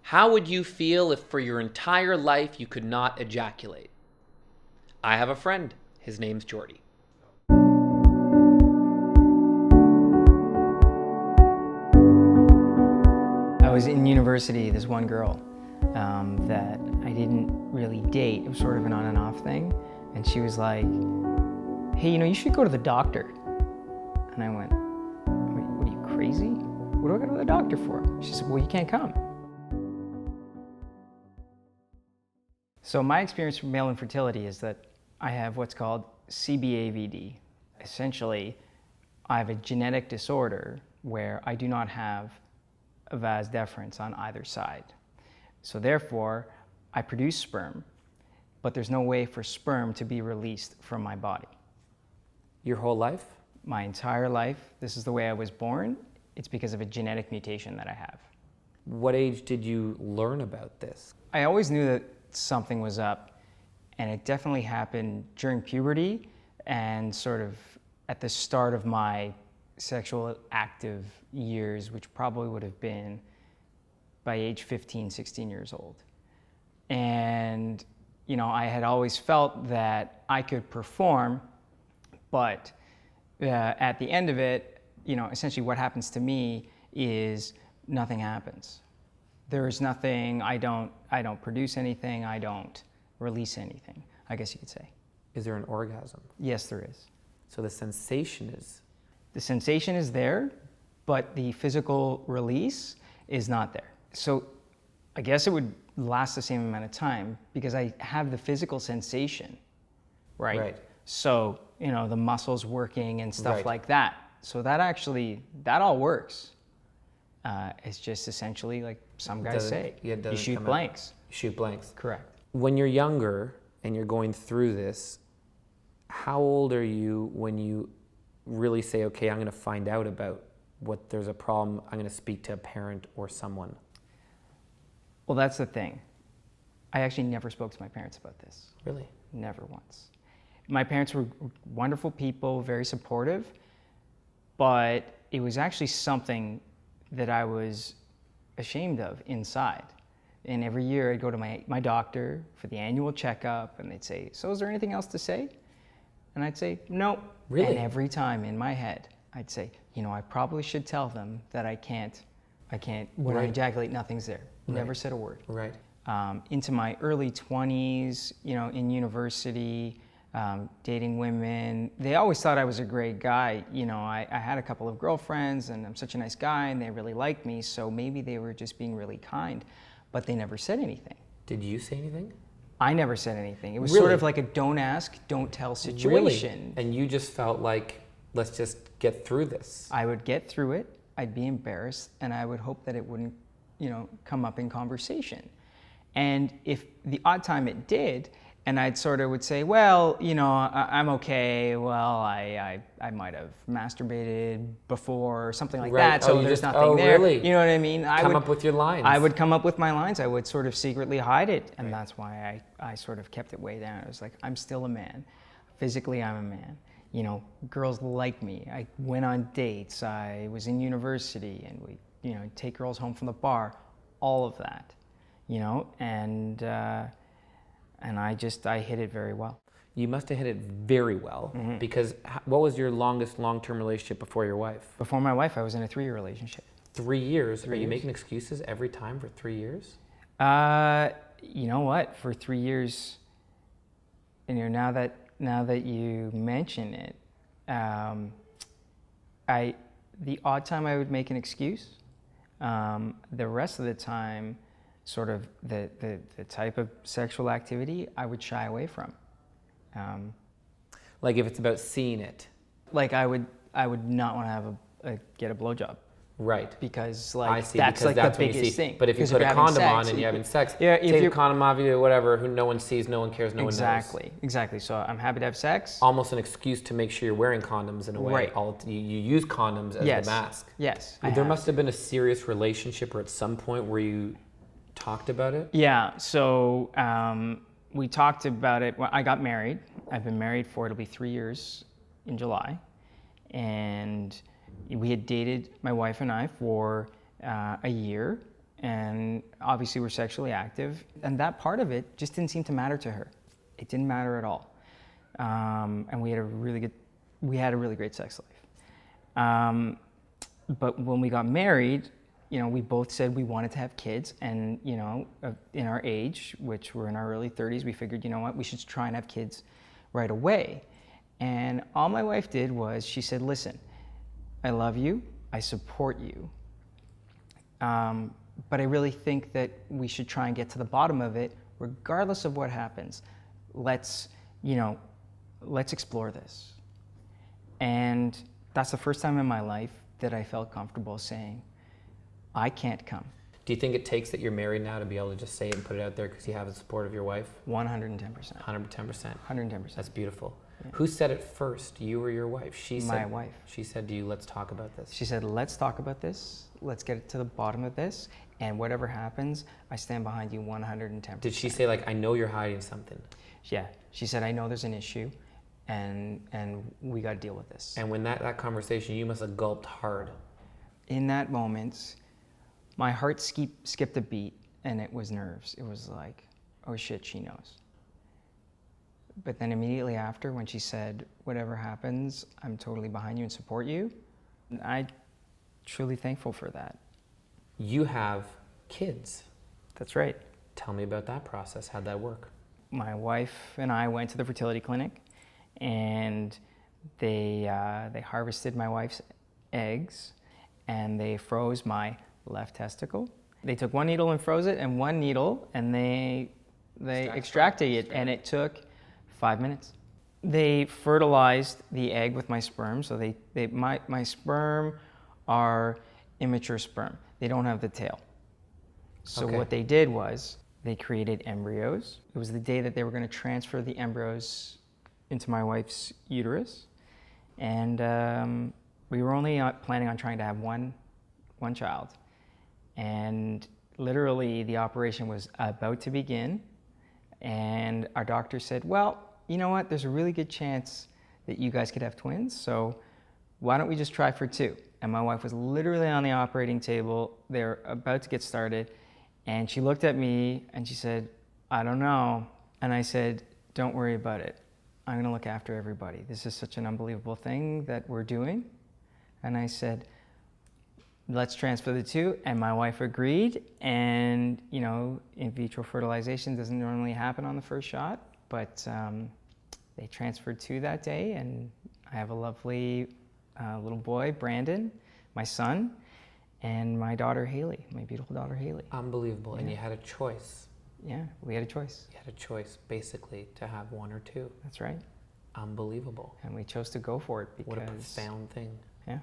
How would you feel if for your entire life you could not ejaculate? I have a friend. His name's Jordy. I was in university, this one girl that I didn't really date. It was sort of an on and off thing. And she was like, hey, you should go to the doctor. And I went, what are you, crazy? What do I go to the doctor for? She said, well, you can't come. So my experience with male infertility is that I have what's called CBAVD. Essentially, I have a genetic disorder where I do not have a vas deferens on either side. So therefore, I produce sperm, but there's no way for sperm to be released from my body. Your whole life? My entire life, this is the way I was born. It's because of a genetic mutation that I have. What age did you learn about this? I always knew that something was up, and it definitely happened during puberty and sort of at the start of my sexual active years, which probably would have been by age 15, 16 years old. And, I had always felt that I could perform, but at the end of it, essentially what happens to me is nothing happens. There is nothing, I don't produce anything, I don't release anything, I guess you could say. Is there an orgasm? Yes, there is. So the sensation is? The sensation is there, but the physical release is not there. So I guess it would last the same amount of time because I have the physical sensation, right? Right. So, the muscles working and stuff Right. like that. So that all works. It's just essentially like some guys say, you shoot blanks. You shoot blanks. Correct. When you're younger and you're going through this, how old are you when you really say, okay, I'm going to find out about what there's a problem, I'm going to speak to a parent or someone? Well, that's the thing. I actually never spoke to my parents about this. Really? Never once. My parents were wonderful people, very supportive, but it was actually something that I was ashamed of inside. And every year I'd go to my doctor for the annual checkup, and they'd say, so is there anything else to say? And I'd say, no. Really? And every time in my head, I'd say, I probably should tell them that I can't, when I ejaculate, nothing's there. Never said a word. Right. Into my early 20s, in university, dating women, they always thought I was a great guy. I had a couple of girlfriends and I'm such a nice guy and they really liked me, so maybe they were just being really kind, but they never said anything. Did you say anything? I never said anything. It was Really? sort of like a don't ask, don't tell situation. Really? And you just felt like, let's just get through this. I would get through it, I'd be embarrassed, and I would hope that it wouldn't, come up in conversation. And if the odd time it did, and I'd sort of would say, well, I'm okay. Well, I might have masturbated before or something like that. So there's nothing there. Really? You know what I mean? Come up with your lines. I would come up with my lines. I would sort of secretly hide it. And that's why I sort of kept it way down. I was like, I'm still a man. Physically, I'm a man. Girls like me. I went on dates. I was in university and we, take girls home from the bar, all of that, and I hit it very well. You must have hit it very well because what was your longest long-term relationship before your wife? Before my wife, I was in a 3-year relationship. 3 years? Are you making excuses every time for 3 years? You know what? For 3 years, now that you mention it, the odd time I would make an excuse. The rest of the time, sort of the type of sexual activity I would shy away from. Like if it's about seeing it. Like I would not want to have get a blowjob. Right. Because that's the biggest thing. But if you put a condom on and you're having sex, take a condom off, you do whatever, who no one sees, no one cares, no one knows. Exactly. So I'm happy to have sex. Almost an excuse to make sure you're wearing condoms in a way. Right. You use condoms as the mask. Yes. There must have been a serious relationship or at some point where you talked about it? Yeah. So we talked about it. Well, I got married. I've been married it'll be 3 years in July. And we had dated, my wife and I, for a year, and obviously we're sexually active, and that part of it just didn't seem to matter to her. It didn't matter at all. And we had a really great sex life. But when we got married, we both said we wanted to have kids, and in our age, which we're in our early 30s, we figured, we should try and have kids right away. And all my wife did was she said, listen, I love you, I support you, but I really think that we should try and get to the bottom of it, regardless of what happens. Let's explore this. And that's the first time in my life that I felt comfortable saying, I can't come. Do you think it takes that you're married now to be able to just say it and put it out there because you have the support of your wife? 110%. 110%. 110%. That's beautiful. Yeah. Who said it first, you or your wife? My wife. She said to you, let's talk about this. She said, let's talk about this. Let's get to the bottom of this. And whatever happens, I stand behind you 110%. Did she say, I know you're hiding something? Yeah. She said, I know there's an issue, and we got to deal with this. And when that conversation, you must have gulped hard. In that moment, my heart skipped a beat, and it was nerves. It was like, oh shit, she knows. But then immediately after, when she said, whatever happens, I'm totally behind you and support you, I'm truly thankful for that. You have kids. That's right. Tell me about that process. How'd that work? My wife and I went to the fertility clinic, and they harvested my wife's eggs, and they froze my left testicle. They took one needle and froze it, and one needle, and they extracted it, and it took 5 minutes. They fertilized the egg with my sperm, so my sperm are immature sperm. They don't have the tail. So what they did was they created embryos. It was the day that they were going to transfer the embryos into my wife's uterus, and we were only planning on trying to have one child. And literally the operation was about to begin, and our doctor said, well, you know what, there's a really good chance that you guys could have twins, so why don't we just try for 2? And my wife was literally on the operating table. They're about to get started, and she looked at me and she said, I don't know. And I said, don't worry about it. I'm gonna look after everybody. This is such an unbelievable thing that we're doing. And I said, let's transfer the 2, and my wife agreed. And in vitro fertilization doesn't normally happen on the first shot, but they transferred 2 that day, and I have a lovely little boy, Brandon, my son, and my daughter, Haley, my beautiful daughter, Haley. Unbelievable. Yeah. And you had a choice. Yeah, we had a choice. You had a choice, basically, to have 1 or 2. That's right. Unbelievable. And we chose to go for it because... What a profound thing. Yeah.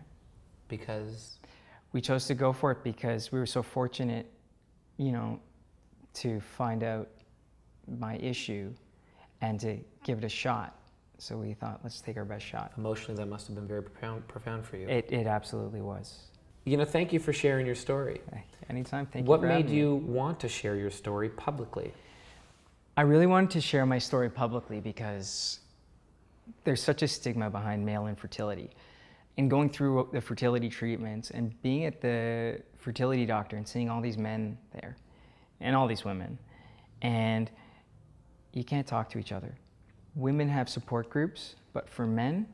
Because... We chose to go for it because we were so fortunate, to find out my issue and to give it a shot. So we thought, let's take our best shot. Emotionally, that must have been very profound for you. It absolutely was. Thank you for sharing your story. Anytime, thank you What for having made me. you want to share your story publicly? I really wanted to share my story publicly because there's such a stigma behind male infertility. In going through the fertility treatments and being at the fertility doctor and seeing all these men there and all these women, and you can't talk to each other. Women have support groups, but for men,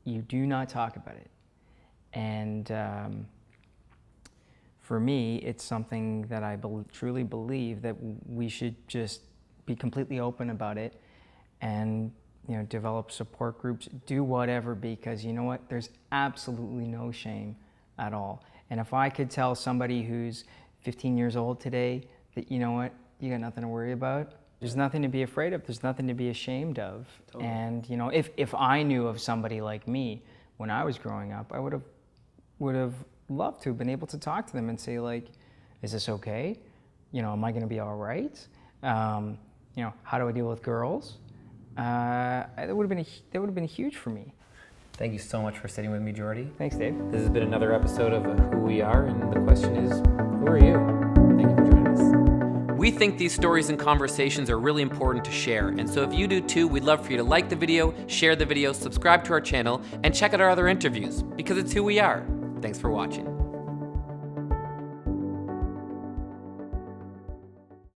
you do not talk about it. And for me, it's something that I truly believe that we should just be completely open about it and develop support groups, do whatever, because you know what? There's absolutely no shame at all. And if I could tell somebody who's 15 years old today that, you know what, you got nothing to worry about, there's nothing to be afraid of, there's nothing to be ashamed of. Totally. And if I knew of somebody like me when I was growing up, I would have loved to have been able to talk to them and say, like, is this okay? Am I gonna be all right? How do I deal with girls? That would have been huge for me. Thank you so much for sitting with me, Jordy. Thanks, Dave. This has been another episode of Who We Are, and the question is, who are you? Thank you for joining us. We think these stories and conversations are really important to share, and so if you do too, we'd love for you to like the video, share the video, subscribe to our channel, and check out our other interviews, because it's who we are. Thanks for watching.